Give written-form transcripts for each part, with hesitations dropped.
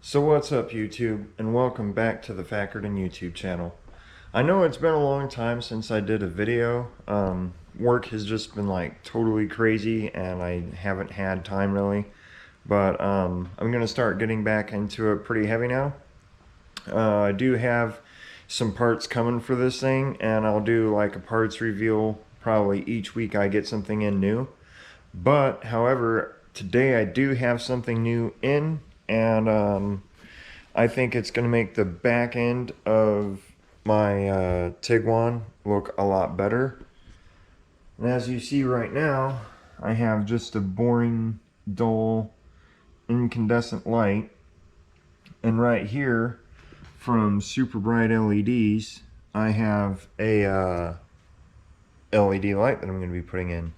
So what's up, YouTube, and welcome back to the Fackerton YouTube channel. I know it's been a long time since I did a video. Work has just been like totally crazy and I haven't had time really. But I'm going to start getting back into it pretty heavy now. I do have some parts coming for this thing, and I'll do like a parts reveal probably each week I get something in new. But however, today I do have something new in, and I think it's going to make the back end of my tiguan look a lot better. And as you see right now, I have just a boring, dull, incandescent light. And right here, from super bright LEDs, I have a LED light that I'm going to be putting in.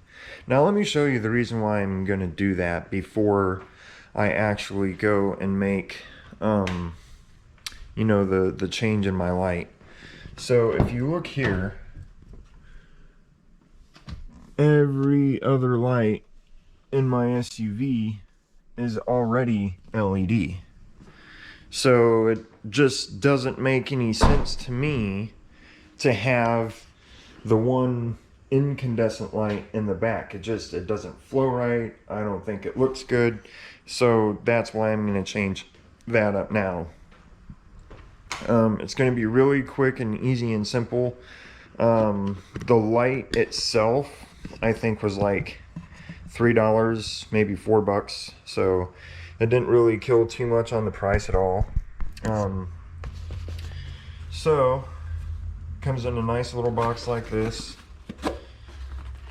Now let me show you the reason why I'm going to do that before I actually go and make you know, the change in my light. So if you look here, every other light in my SUV is already LED. So it just doesn't make any sense to me to have the one incandescent light in the back. It doesn't flow right. I don't think it looks good. So that's why I'm going to change that up now. It's going to be really quick and easy and simple. The light itself, I think, was like $3, maybe $4. So it didn't really kill too much on the price at all. So it comes in a nice little box like this,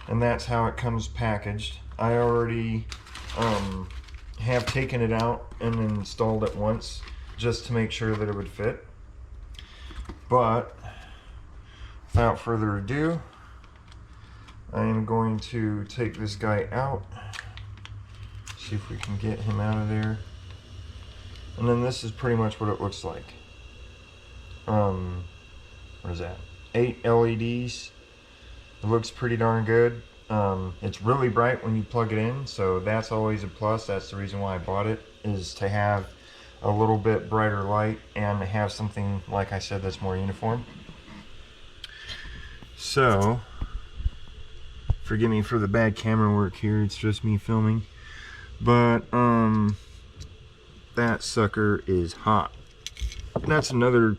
and that's how it comes packaged. I already have taken it out and installed it once just to make sure that it would fit. But without further ado, I am going to take this guy out, see if we can get him out of there. And then this is pretty much what it looks like. What is that? 8 LEDs. It looks pretty darn good. It's really bright when you plug it in, so that's always a plus. That's the reason why I bought it, is to have a little bit brighter light and have something, like I said, that's more uniform. So forgive me for the bad camera work here, it's just me filming. But that sucker is hot. And that's another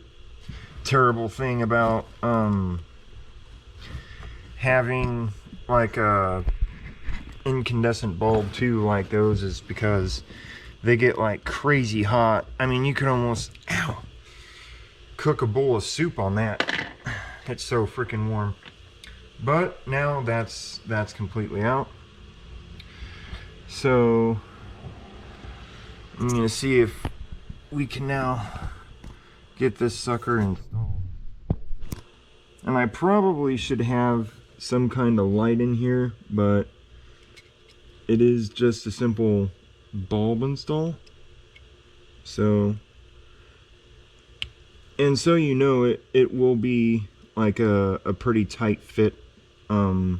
terrible thing about having like a incandescent bulb too, like those, is because they get like crazy hot. I mean, you could almost cook a bowl of soup on that. It's so freaking warm. But now that's completely out. So I'm gonna see if we can now get this sucker installed. And I probably should have some kind of light in here, but it is just a simple bulb install. So, and so you know, it will be like a pretty tight fit going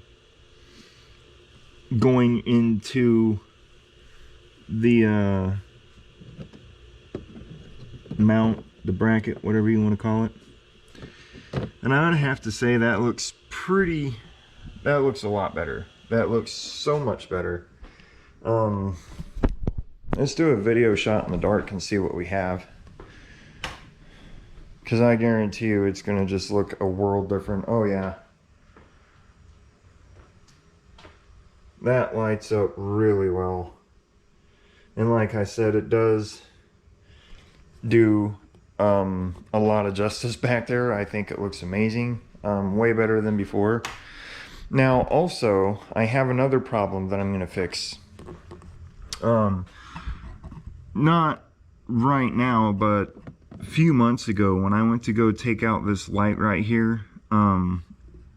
into the mount, the bracket, whatever you want to call it. And I would have to say that looks a lot better. That looks so much better. Let's do a video shot in the dark and see what we have, because I guarantee you it's gonna just look a world different. Oh yeah, that lights up really well. And like I said, it does do a lot of justice back there. I think it looks amazing, way better than before. Now also, I have another problem that I'm gonna fix. Not right now, but a few months ago when I went to go take out this light right here,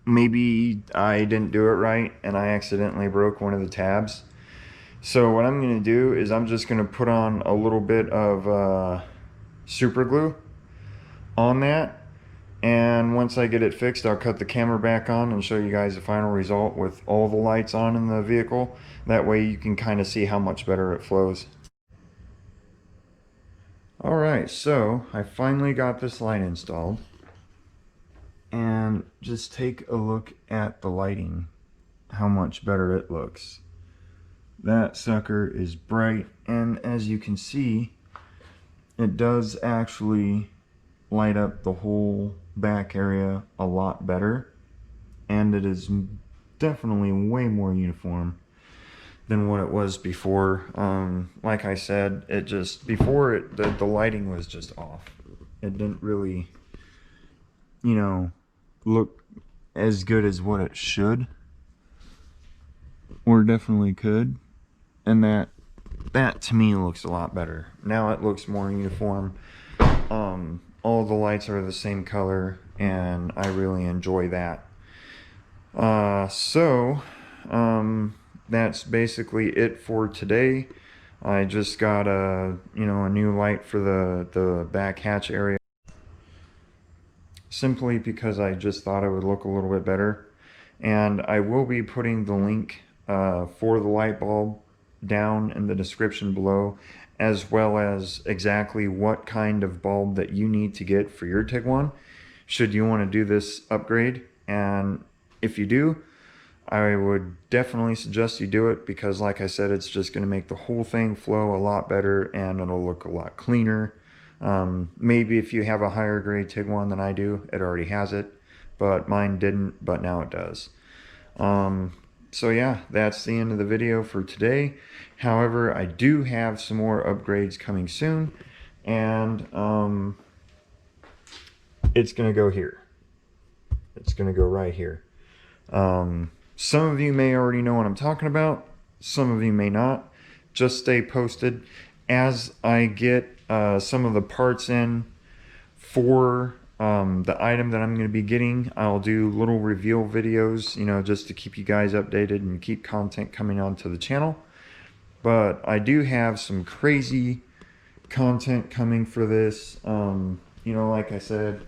maybe I didn't do it right and I accidentally broke one of the tabs. So what I'm going to do is I'm just going to put on a little bit of super glue on that, and once I get it fixed, I'll cut the camera back on and show you guys the final result with all the lights on in the vehicle. That way you can kind of see how much better it flows. Alright, so I finally got this light installed. And just take a look at the lighting, how much better it looks. That sucker is bright, and as you can see, it does actually light up the whole back area a lot better, and it is definitely way more uniform than what it was before. Like I said, it just before it the lighting was just off. It didn't really, you know, look as good as what it should, or definitely could, and that to me looks a lot better. Now it looks more uniform. All the lights are the same color, and I really enjoy that. That's basically it for today. I just got a new light for the back hatch area, simply because I just thought it would look a little bit better. And I will be putting the link for the light bulb down in the description below, as well as exactly what kind of bulb that you need to get for your tiguan should you want to do this upgrade. And if you do, I would definitely suggest you do it, because like I said, it's just going to make the whole thing flow a lot better and it'll look a lot cleaner. Maybe if you have a higher grade tiguan than I do, it already has it, but mine didn't, but now it does. So yeah, that's the end of the video for today. However, I do have some more upgrades coming soon, and it's gonna go here. It's gonna go right here. Some of you may already know what I'm talking about, some of you may not. Just stay posted as I get some of the parts in for the item that I'm going to be getting. I'll do little reveal videos, just to keep you guys updated and keep content coming onto the channel. But I do have some crazy content coming for this. Like I said,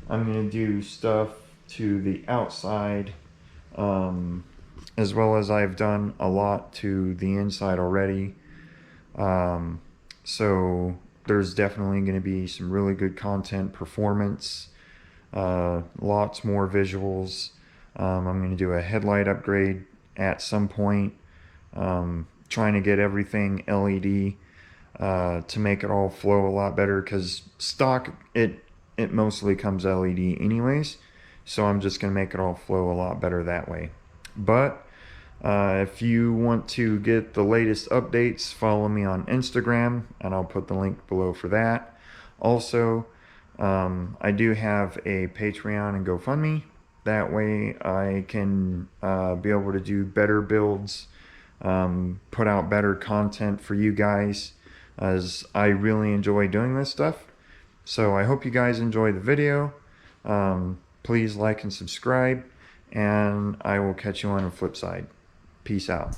I'm going to do stuff to the outside, as well as I've done a lot to the inside already. So there's definitely going to be some really good content, performance, lots more visuals. I'm going to do a headlight upgrade at some point, trying to get everything LED to make it all flow a lot better, because stock it mostly comes LED anyways, so I'm just going to make it all flow a lot better that way. But if you want to get the latest updates, follow me on Instagram, and I'll put the link below for that. Also, I do have a Patreon and GoFundMe. That way I can be able to do better builds, put out better content for you guys, as I really enjoy doing this stuff. So I hope you guys enjoy the video. Please like and subscribe, and I will catch you on the flip side. Peace out.